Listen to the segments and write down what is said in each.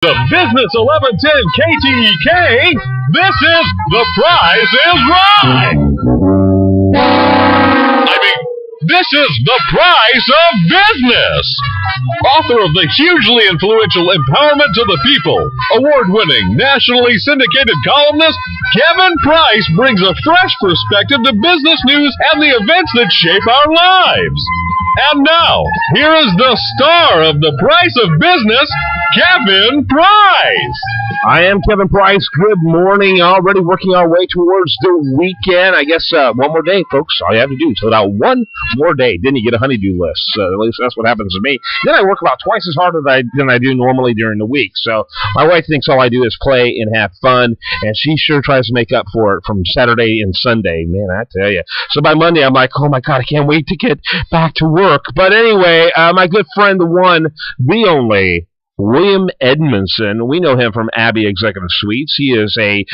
The Business 1110 KTEK, this is The Price is Right. This is The Price of Business. Author of the hugely influential Empowerment to the People, award-winning, nationally syndicated columnist, Kevin Price brings a fresh perspective to business news and the events that shape our lives. And now, here is the star of The Price of Business, Kevin Price. I am Kevin Price. Good morning. Already working our way towards the weekend. I guess one more day, folks. All you have to do is fill out one more day. Then you get a honey-do list. At least that's what happens to me. Then I work about twice as hard than I do normally during the week. So my wife thinks all I do is play and have fun, and she sure tries to make up for it from Saturday and Sunday. Man, I tell you. So by Monday, I'm like, oh, my God, I can't wait to get back to work. But anyway, my good friend, the one, the only, William Edmundson. We know him from Abbey Executive Suites. He is a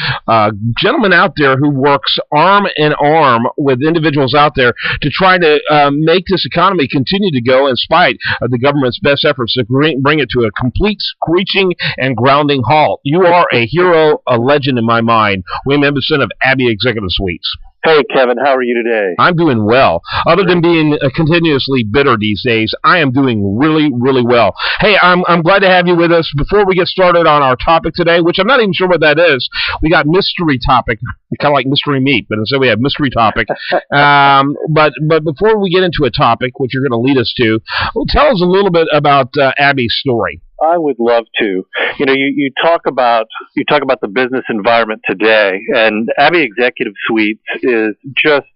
gentleman out there who works arm in arm with individuals out there to try to make this economy continue to go in spite of the government's best efforts to bring it to a complete screeching and grounding halt. You are a hero, a legend in my mind. William Edmundson of Abbey Executive Suites. Hey, Kevin, how are you today? I'm doing well. Other than being continuously bitter these days, I am doing really, really well. Hey, I'm glad to have you with us. Before we get started on our topic today, which I'm not even sure what that is, we got mystery topic, kind of like mystery meat, but instead we have mystery topic. But before we get into a topic, which you're going to lead us to, well, tell us a little bit about Abby's story. I would love to. You know, you talk about the business environment today, and Abbey Executive Suites is just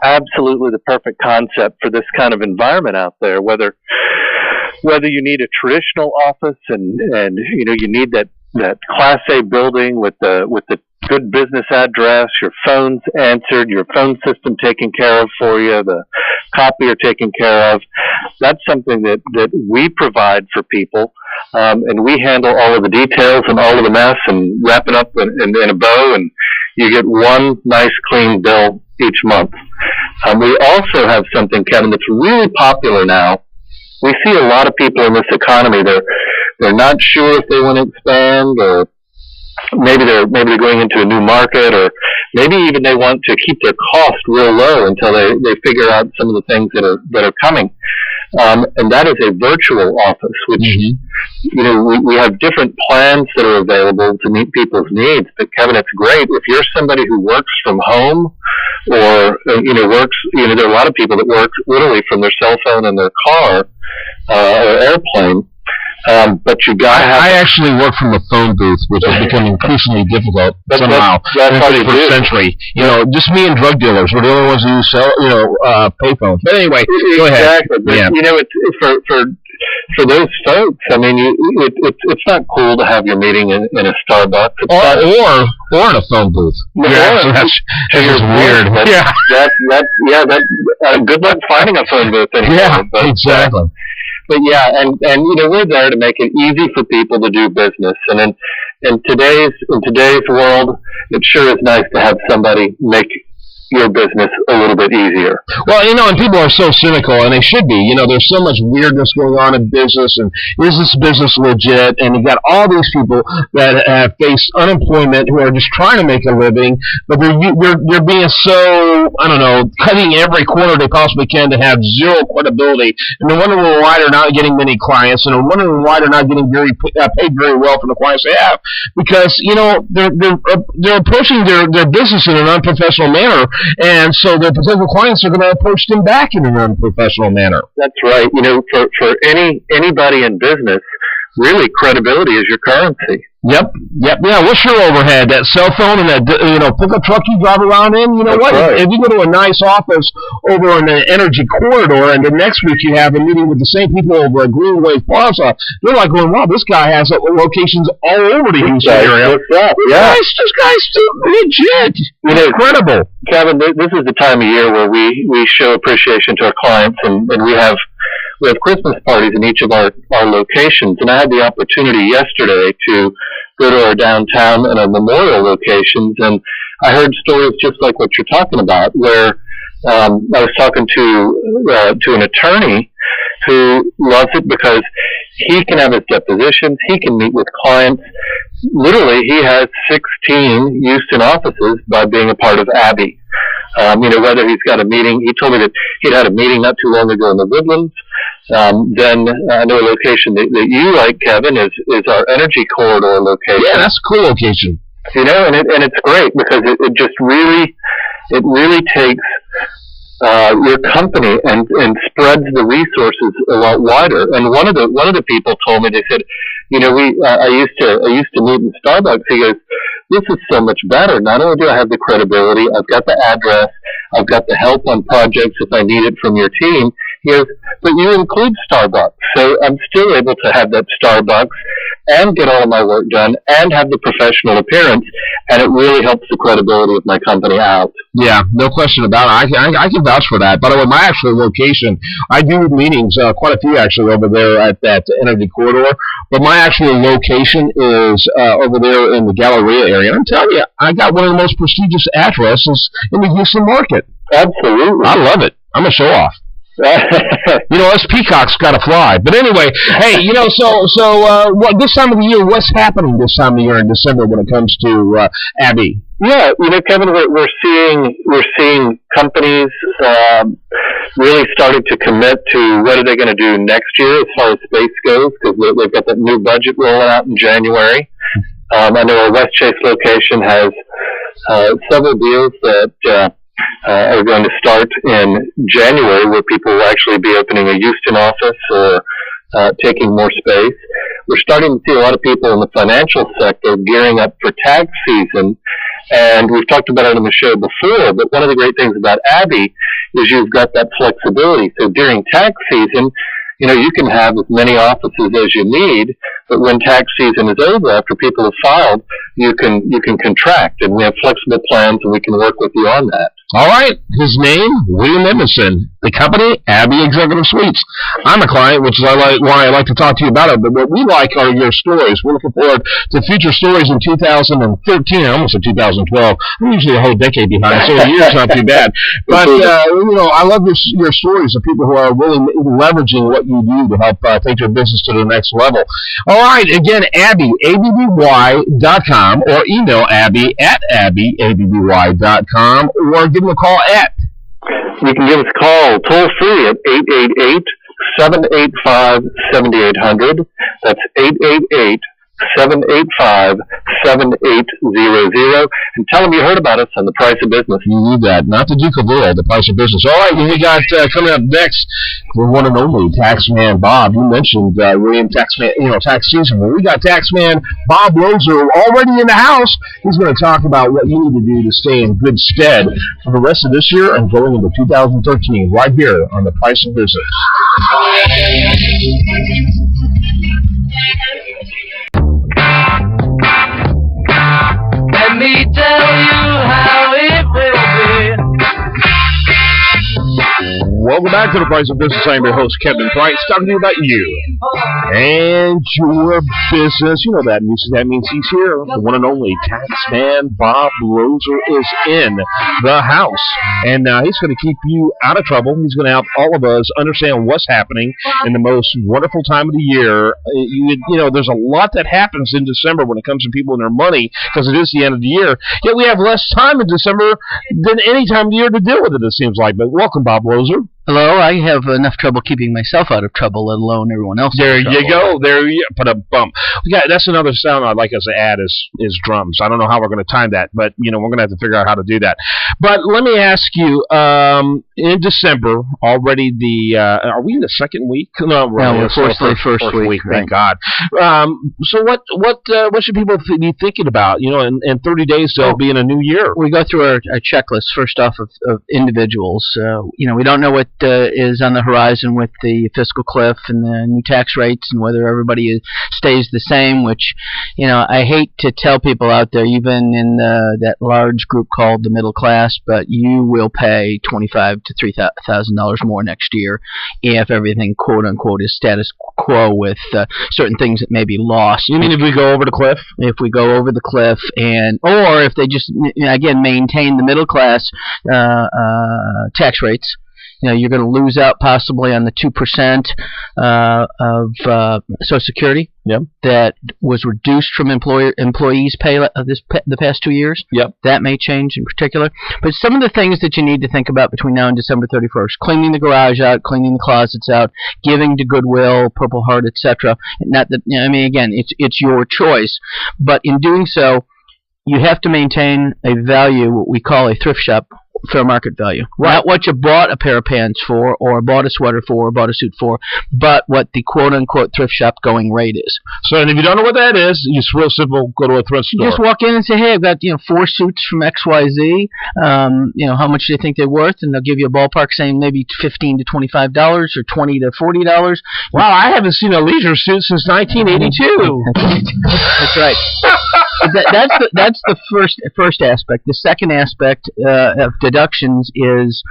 absolutely the perfect concept for this kind of environment out there. Whether you need a traditional office and you know you need that Class A building with the good business address, your phone's answered, your phone system taken care of for you, the copier taken care of. That's something that we provide for people, and we handle all of the details and all of the mess and wrap it up in a bow, and you get one nice clean bill each month. We also have something, Kevin, that's really popular now. We see a lot of people in this economy, they're not sure if they want to expand, or maybe they're going into a new market, or maybe even they want to keep their cost real low until they figure out some of the things that are coming. And that is a virtual office, which you know we have different plans that are available to meet people's needs. But Kevin, it's great if you're somebody who works from home, or there are a lot of people that work literally from their cell phone and their car or airplane. But you got to have... I actually work from a phone booth, which has become increasingly difficult somehow in the 21st century. You know, just me and drug dealers. We're the only ones who pay phones. But anyway, go ahead. Exactly. But, you know, it's for those folks, I mean, it's not cool to have your meeting in a Starbucks. Or in a phone booth. That's just weird. Good luck finding a phone booth anymore. Yeah, exactly. But yeah, and you know, we're there to make it easy for people to do business. And in today's world, it sure is nice to have somebody make your business a little bit easier. Well, you know, and people are so cynical, and they should be. You know, there's so much weirdness going on in business, and is this business legit? And you've got all these people that have faced unemployment who are just trying to make a living, but they're being so, I don't know, cutting every corner they possibly can to have zero credibility, and they're wondering why they're not getting many clients, and they're wondering why they're not getting paid very well for the clients they have, because, you know, they're approaching their business in an unprofessional manner. And so the potential clients are going to approach them back in an unprofessional manner. That's right. You know, for anybody in business, really credibility is your currency. Yep. Yeah, what's your overhead? That cell phone and that, pickup truck you drive around in? You know what? Right. If you go to a nice office over in the energy corridor, and the next week you have a meeting with the same people over at Greenway Plaza, you're like going, wow, this guy has locations all over the Houston area. This guy's still legit. You know, incredible. Kevin, this is the time of year where we show appreciation to our clients, and we have Christmas parties in each of our locations. And I had the opportunity yesterday to go to our downtown and our memorial locations, and I heard stories just like what you're talking about, where I was talking to an attorney who loves it because he can have his depositions, he can meet with clients. Literally, he has 16 Houston offices by being a part of Abby. Whether he's got a meeting, he told me that he'd had a meeting not too long ago in the Woodlands. Then I know a location that you like, Kevin, is our energy corridor location. Yeah, that's a cool location. And it's great because it just really takes your company and spreads the resources a lot wider. And one of the people told me, they said, I used to meet in Starbucks. He goes, this is so much better. Not only do I have the credibility, I've got the address, I've got the help on projects if I need it from your team. He goes, but you include Starbucks. So I'm still able to have that Starbucks and get all of my work done and have the professional appearance, and it really helps the credibility of my company out. Yeah, no question about it. I can vouch for that. By the way, my actual location, I do meetings, quite a few actually, over there at that energy corridor, but my actual location is over there in the Galleria area. And I'm telling you, I got one of the most prestigious addresses in the Houston market. Absolutely. I love it. I'm a show-off. Us peacocks got to fly. But anyway, hey, what this time of the year, what's happening this time of the year in December when it comes to Abby? Yeah, Kevin, we're seeing companies really starting to commit to what are they going to do next year as far as space goes, because they've got that new budget rolling out in January. I know our West Chase location has several deals that are going to start in January, where people will actually be opening a Houston office or taking more space. We're starting to see a lot of people in the financial sector gearing up for tax season, and we've talked about it on the show before, but one of the great things about Abby is you've got that flexibility. So during tax season, you can have as many offices as you need, but when tax season is over, after people have filed, you can contract, and we have flexible plans, and we can work with you on that. All right. His name, William Edmundson. The company, Abby Executive Suites. I'm a client, which is why I like to talk to you about it. But what we like are your stories. We're looking forward to future stories in 2013. I almost said 2012. I'm usually a whole decade behind, so a year's not too bad. But, I love your stories of people who are really leveraging what you do to help take your business to the next level. All right. Again, Abby, abby.com, or email Abby at abby.com, or give them a call at. You can give us a call toll free at 888-785-7800. That's 888-785-7800. And tell them you heard about us on The Price of Business. You need that. Not the Duke of Earl, The Price of Business. All right, we got coming up next, the one and only Taxman Bob. You mentioned William tax season. Well, we got Taxman Bob Lozer already in the house. He's going to talk about what you need to do to stay in good stead for the rest of this year and going into 2013, right here on The Price of Business. Let me tell you how it will be. Welcome back to The Price of Business. I'm your host, Kevin Price, talking to you about you and your business. You know that means he's here. The one and only Taxman Bob Lozer is in the house. And he's going to keep you out of trouble. He's going to help all of us understand what's happening in the most wonderful time of the year. There's a lot that happens in December when it comes to people and their money, because it is the end of the year. Yet we have less time in December than any time of the year to deal with it seems like. But welcome, Bob Lozer. Hello, I have enough trouble keeping myself out of trouble, let alone everyone else. There you go. There you put a bump. That's another sound I'd like us to add is drums. I don't know how we're going to time that, but we're going to have to figure out how to do that. But let me ask you, in December already, are we in the second week? No, we're first week. Thank God. So what should people be thinking about? In 30 days they'll be in a new year. We go through our checklist first off of individuals. We don't know what is on the horizon with the fiscal cliff and the new tax rates, and whether everybody stays the same, which I hate to tell people out there, even in that large group called the middle class, but you will pay $25,000 to $3,000 more next year if everything quote unquote is status quo with certain things that may be lost. You mean if we go over the cliff? If we go over the cliff, or if they just again maintain the middle class tax rates, you're going to lose out possibly on the 2% of Social Security that was reduced from employees' pay the past 2 years. That may change in particular. But some of the things that you need to think about between now and December 31st: cleaning the garage out, cleaning the closets out, giving to Goodwill, Purple Heart, etc. Not that again, it's your choice, but in doing so, you have to maintain a value, what we call a thrift shop fair market value. Not what you bought a pair of pants for, or bought a sweater for, or bought a suit for, but what the quote-unquote thrift shop going rate is. So, and if you don't know what that is, it's real simple. Go to a thrift store. Just walk in and say, hey, I've got 4 suits from XYZ. How much do you think they're worth? And they'll give you a ballpark saying maybe $15 to $25 or $20 to $40. Wow, I haven't seen a leisure suit since 1982. That's right. That's the first aspect. The second aspect of deductions is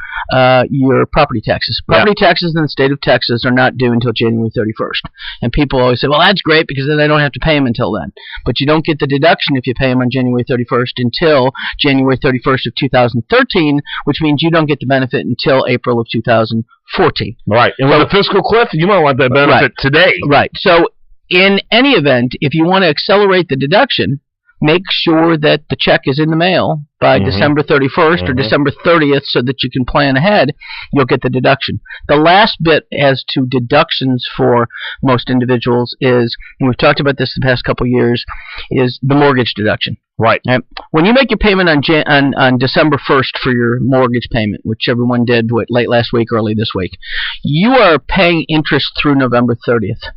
your property taxes. Property taxes in the state of Texas are not due until January 31st. And people always say, well, that's great because then I don't have to pay them until then. But you don't get the deduction if you pay them on January 31st until January 31st of 2013, which means you don't get the benefit until April of 2014. Right. And with a fiscal cliff, you might want that benefit today. Right. So in any event, if you want to accelerate the deduction, make sure that the check is in the mail by December 31st or December 30th so that you can plan ahead. You'll get the deduction. The last bit as to deductions for most individuals is, and we've talked about this the past couple of years, is the mortgage deduction. Right. When you make your payment on December 1st for your mortgage payment, which everyone did late last week, early this week, you are paying interest through November 30th,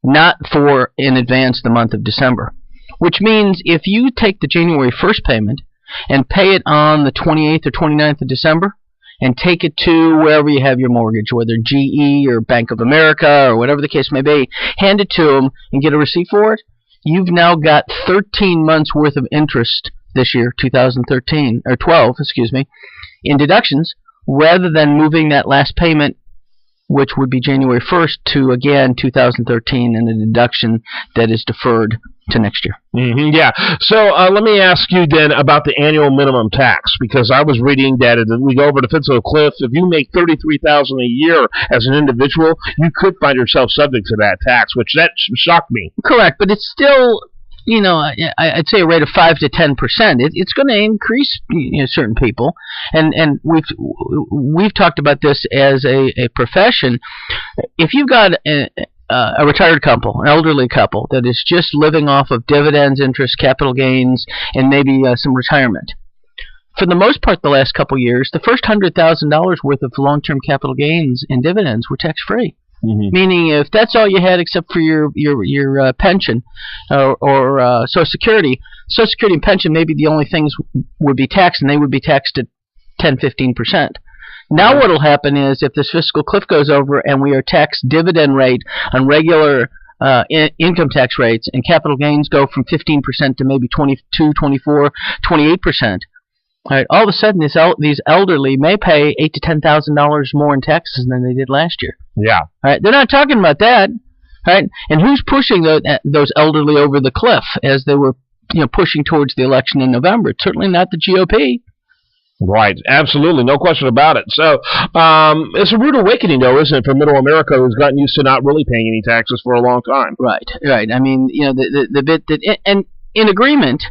not for in advance the month of December. Which means if you take the January 1st payment and pay it on the 28th or 29th of December and take it to wherever you have your mortgage, whether GE or Bank of America or whatever the case may be, hand it to them and get a receipt for it, you've now got 13 months worth of interest this year, 2013, or 12, in deductions, rather than moving that last payment, which would be January 1st, to, again, 2013, and a deduction that is deferred to next year. So let me ask you then about the annual minimum tax, because I was reading that as we go over the fiscal cliff, if you make $33,000 a year as an individual, you could find yourself subject to that tax, which that shocked me. Correct, but it's still, I'd say a rate of 5 to 10%. It's going to increase certain people, and we've talked about this as a profession. If you've got a retired couple, an elderly couple that is just living off of dividends, interest, capital gains, and maybe some retirement, for the most part, the last couple years, the first $100,000 worth of long-term capital gains and dividends were tax-free. Meaning, if that's all you had except for your pension or Social Security and pension may be the only things would be taxed, and they would be taxed at 10-15%. Now what will happen is, if this fiscal cliff goes over and we are taxed dividend rate on regular income tax rates, and capital gains go from 15% to maybe 22, 24, 28%, all right, all of a sudden these elderly may pay $8,000 to $10,000 more in taxes than they did last year. Yeah. All right, they're not talking about that. All right, and who's pushing those elderly over the cliff as they were pushing towards the election in November? It's certainly not the GOP. Right, absolutely, no question about it. So it's a rude awakening, though, isn't it, for Middle America, who's gotten used to not really paying any taxes for a long time. Right. I mean, the bit that, and in agreement,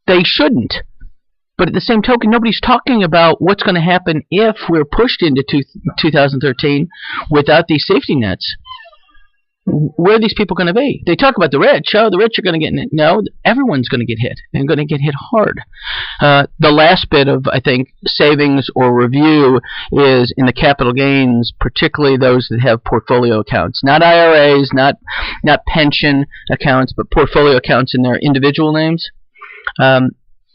they shouldn't. But at the same token, nobody's talking about what's going to happen if we're pushed into 2013 without these safety nets. Where are these people going to be? They talk about the rich. Oh, the rich are going to get hit. No, everyone's going to get hit, and going to get hit hard. The last bit of, I think, savings or review is in the capital gains, particularly those that have portfolio accounts. Not IRAs, not pension accounts, but portfolio accounts in their individual names.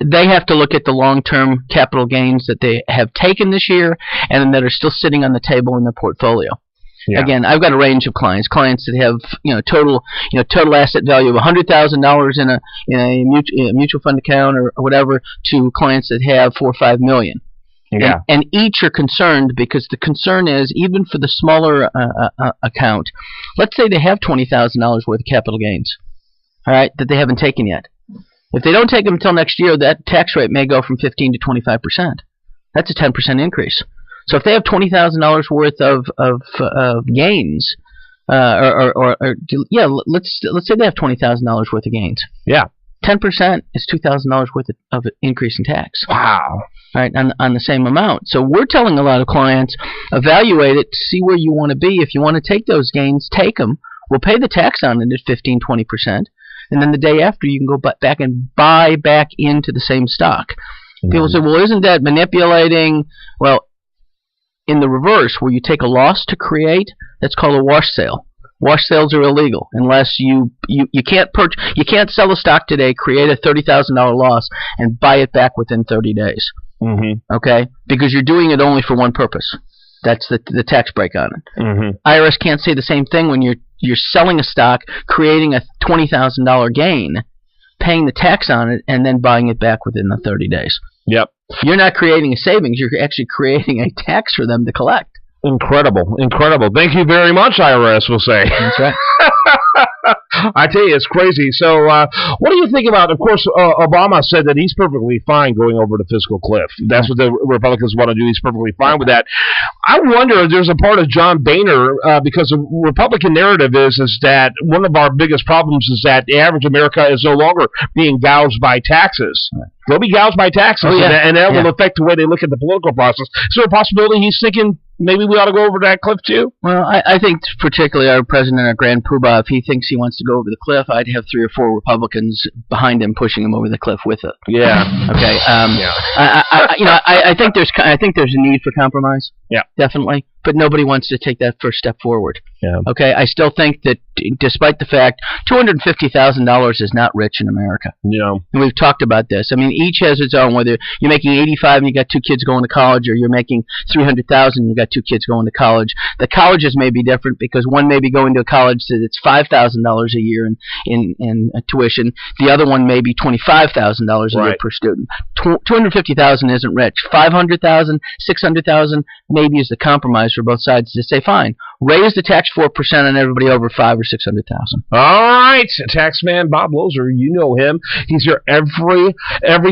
They have to look at the long-term capital gains that they have taken this year and that are still sitting on the table in their portfolio. Yeah. Again, I've got a range of clients that have total asset value of $100,000 in a mutual fund account or whatever, to clients that have $4 or $5 million. Yeah. And each are concerned, because the concern is, even for the smaller account, let's say they have $20,000 worth of capital gains, all right, that they haven't taken yet. If they don't take them until next year, that tax rate may go from 15 to 25%. That's a 10% increase. So if they have $20,000 worth of gains, let's say they have $20,000 worth of gains. Yeah. 10% is $2,000 worth of increase in tax. Wow. Right, on the same amount. So we're telling a lot of clients, evaluate it, see where you want to be. If you want to take those gains, take them. We'll pay the tax on it at 15, 20%. And then the day after, you can go back and buy back into the same stock. People say, well, isn't that manipulating? Well, in the reverse, where you take a loss to create, that's called a wash sale. Wash sales are illegal unless you can't sell a stock today, create a $30,000 loss, and buy it back within 30 days. Mm-hmm. Okay? Because you're doing it only for one purpose. That's the tax break on it. Mm-hmm. IRS can't say the same thing when you're selling a stock, creating a $20,000 gain, paying the tax on it, and then buying it back within the 30 days. Yep. You're not creating a savings. You're actually creating a tax for them to collect. Incredible. Thank you very much, IRS, we'll say. That's right. I tell you, it's crazy. So what do you think about, of course, Obama said that he's perfectly fine going over to fiscal cliff. That's what the Republicans want to do. He's perfectly fine with that. I wonder if there's a part of John Boehner, because the Republican narrative is that one of our biggest problems is that the average America is no longer being gouged by taxes. They'll be gouged by taxes, and that will affect the way they look at the political process. Is there a possibility he's thinking maybe we ought to go over that cliff too? Well, I think particularly our president, our grand poobah, if he thinks he wants to go over the cliff, I'd have 3 or 4 Republicans behind him pushing him over the cliff with it. Yeah. Okay. I think there's a need for compromise. Yeah. Definitely. But nobody wants to take that first step forward. Yeah. Okay. I still think that, despite the fact $250,000 is not rich in America. Yeah. And we've talked about this. I mean, each has its own. Whether you're making $85,000 and you got 2 kids going to college, or you're making $300,000 and you got 2 kids going to college, the colleges may be different because one may be going to a college that's $5,000 a year in tuition. The other one may be $25,000 a year per student. $250,000 isn't rich. $500,000, $600,000 maybe is the compromise for both sides to say, fine, raise the tax 4% on everybody over $500,000 or $600,000. All right, Taxman Bob Lozer, you know him. He's here every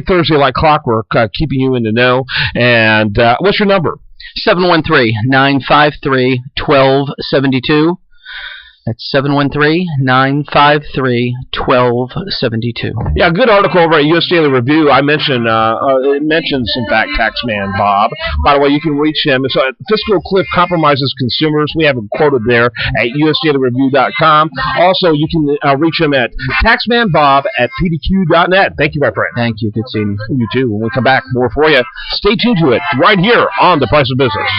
Thursday like clockwork, keeping you in the know. And what's your number? 713-953-1272. That's 713-953-1272. Yeah, good article over at U.S. Daily Review. I mentioned, it mentions, in fact, Taxman Bob. By the way, you can reach him. It's Fiscal Cliff Compromises Consumers. We have him quoted there at usdailyreview.com. Also, you can reach him at taxmanbob@pdq.net. Thank you, my friend. Thank you. Good seeing you. You too. When we come back, more for you. Stay tuned to it right here on The Price of Business.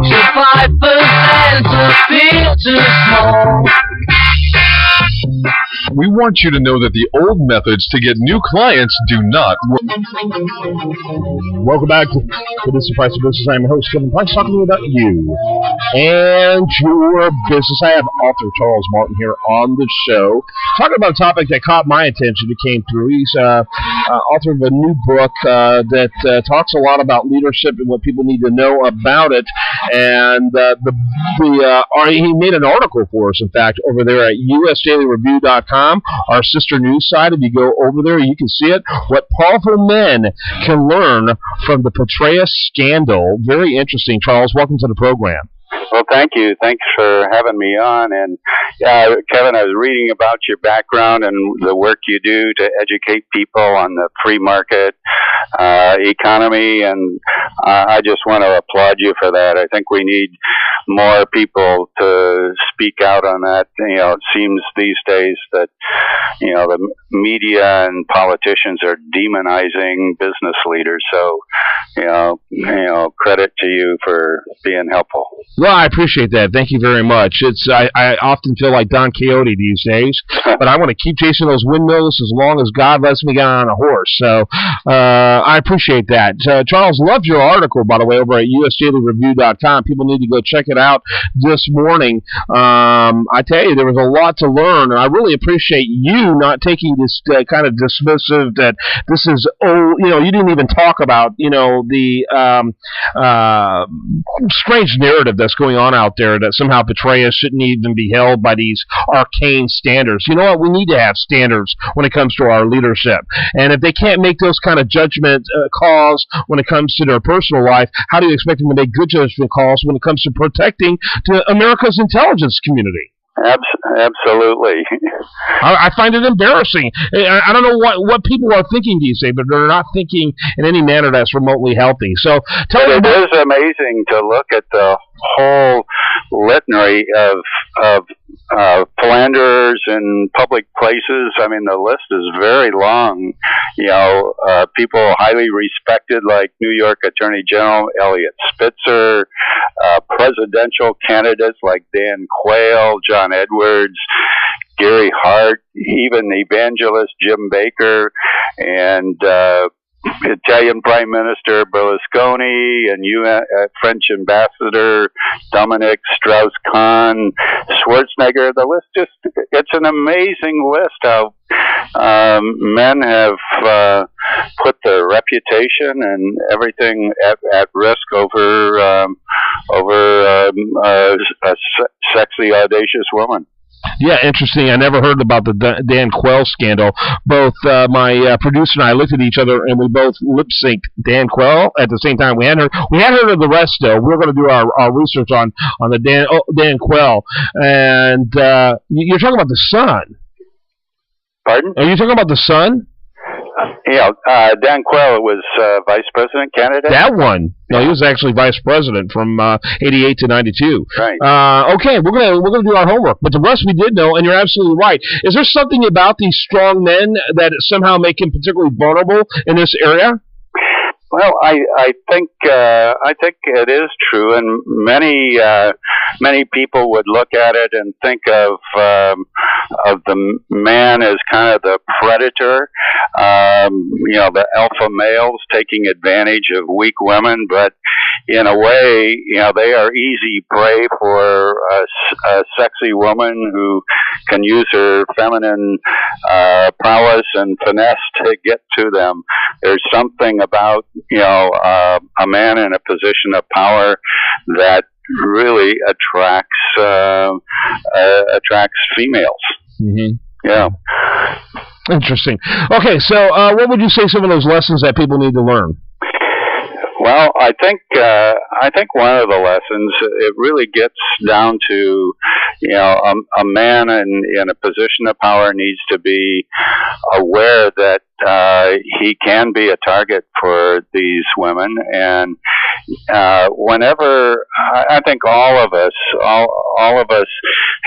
So 5% appear too small. We want you to know that the old methods to get new clients do not work. Welcome back to This is The Price of Business. I'm your host, Kevin Price, talking to you about you and your business. I have author Charles Martin here on the show, talking about a topic that caught my attention that came through. He's author of a new book that talks a lot about leadership and what people need to know about it. And he made an article for us, in fact, over there at usdailyreview.com, our sister news site. If you go over there, you can see it. What powerful men can learn from the Petraeus scandal. Very interesting. Charles, welcome to the program. Well, thank you. Thanks for having me on. And Kevin, I was reading about your background and the work you do to educate people on the free market economy, and I just want to applaud you for that. I think we need more people to speak out on that. You know, it seems these days that, you know, the media and politicians are demonizing business leaders. So, you know, credit to you for being helpful. Well, I appreciate that. Thank you very much. I often feel like Don Quixote these days, but I want to keep chasing those windmills as long as God lets me get on a horse. So I appreciate that. Charles, loved your article, by the way, over at usdailyreview.com. People need to go check it out this morning. I tell you, there was a lot to learn, and I really appreciate you you not taking this kind of dismissive that this is, you didn't even talk about, the strange narrative that's going on out there that somehow Petraeus shouldn't even be held by these arcane standards. You know what? We need to have standards when it comes to our leadership. And if they can't make those kind of judgment calls when it comes to their personal life, how do you expect them to make good judgment calls when it comes to protecting America's intelligence community? Absolutely. I find it embarrassing. I don't know what people are thinking these days, but they're not thinking in any manner that's remotely healthy. So tell me. It is amazing to look at the whole litany of philanderers in public places. I mean, the list is very long. People highly respected like New York Attorney General Eliot Spitzer, presidential candidates like Dan Quayle, John Edwards, Gary Hart, even evangelist Jim Baker, and Italian Prime Minister Berlusconi, and French Ambassador Dominic Strauss-Kahn, Schwarzenegger. The list it's an amazing list how men have put their reputation and everything at risk over a sexy, audacious woman. Yeah, interesting. I never heard about the Dan Quayle scandal. Both my producer and I looked at each other, and we both lip-synced Dan Quayle at the same time. We hadn't heard of the rest, though. We're going to do our research on the Dan Quayle. And you're talking about the Sun. Pardon? Are you talking about the Sun? Dan Quayle was vice president candidate. That one. No, he was actually vice president from 88 to 92. Right. Okay, we're gonna do our homework, but the rest we did know, and you're absolutely right. Is there something about these strong men that somehow make him particularly vulnerable in this area? Well, I think it is true, and many people would look at it and think of the man as kind of the predator, the alpha males taking advantage of weak women. But in a way, they are easy prey for a sexy woman who can use her feminine prowess and finesse to get to them. There's something about a man in a position of power that really attracts females. Mm-hmm. Yeah. Interesting. Okay, so what would you say some of those lessons that people need to learn? Well, I think one of the lessons, it really gets down to, a man in a position of power needs to be aware that he can be a target for these women, and whenever I think all of us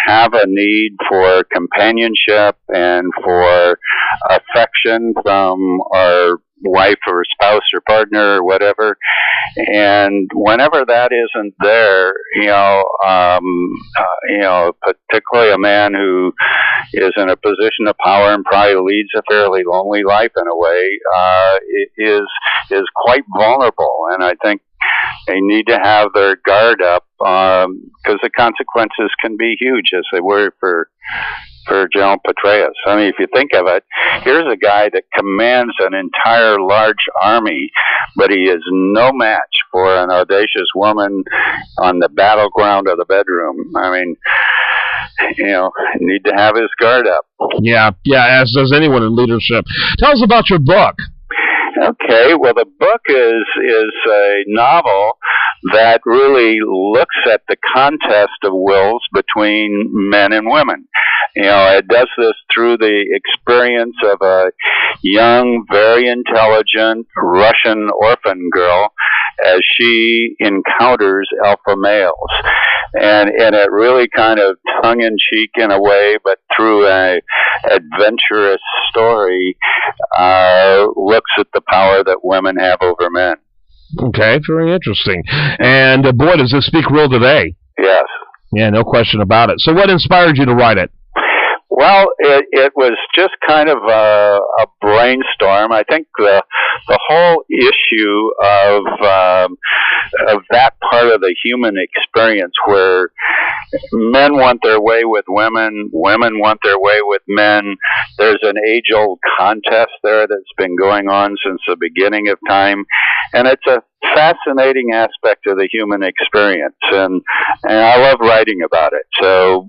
have a need for companionship and for affection from our wife or spouse or partner or whatever, and whenever that isn't there, particularly a man who is in a position of power and probably leads a fairly lonely life in a way, is quite vulnerable, and I think they need to have their guard up because the consequences can be huge, as they were for General Petraeus. I mean, if you think of it, here's a guy that commands an entire large army, but he is no match for an audacious woman on the battleground of the bedroom. I mean, need to have his guard up. Yeah, as does anyone in leadership. Tell us about your book. Okay, well, the book is a novel that really looks at the contest of wills between men and women. It does this through the experience of a young, very intelligent Russian orphan girl as she encounters alpha males. And it really kind of tongue-in-cheek in a way, but through a adventurous story, looks at the power that women have over men. Okay, very interesting. And boy, does this speak real today. Yes. Yeah, no question about it. So what inspired you to write it? Well, it was just kind of a brainstorm. I think the whole issue of that part of the human experience where men want their way with women, women want their way with men. There's an age-old contest there that's been going on since the beginning of time, and it's a fascinating aspect of the human experience, and I love writing about it. So,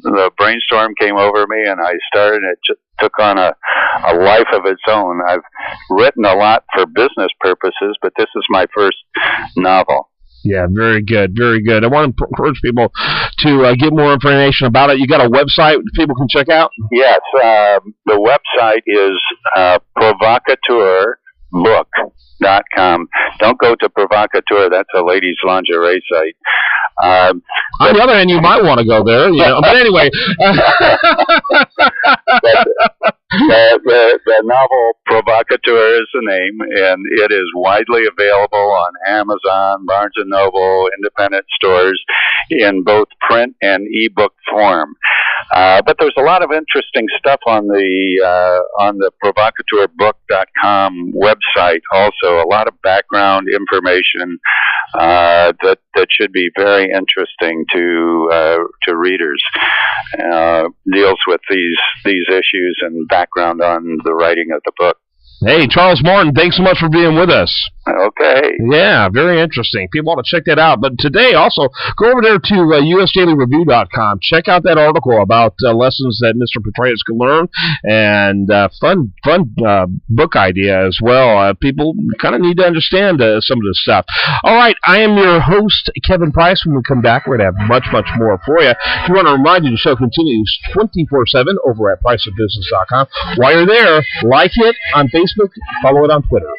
the brainstorm came over me, and I started. It just took on a life of its own. I've written a lot for business purposes, but this is my first novel. Yeah, very good, very good. I want to encourage people to get more information about it. You got a website people can check out? Yes, the website is provocateurbook.com. Don't go to Provocateur. That's a ladies' lingerie site. On the other hand, you might want to go there. But anyway. The novel Provocateur is the name, and it is widely available on Amazon, Barnes & Noble, independent stores in both print and ebook form. But there's a lot of interesting stuff on the provocateurbook.com website also. A lot of background information that should be very interesting to readers. Deals with these issues and background on the writing of the book. Hey, Charles Martin, thanks so much for being with us. Okay. Yeah, very interesting. People ought to check that out. But today, also, go over there to usdailyreview.com. Check out that article about lessons that Mr. Petraeus can learn, and fun book idea as well. People kind of need to understand some of this stuff. All right, I am your host, Kevin Price. When we come back, we're going to have much, much more for you. If you want to remind you, the show continues 24/7 over at priceofbusiness.com. While you're there, like it on Facebook, follow it on Twitter.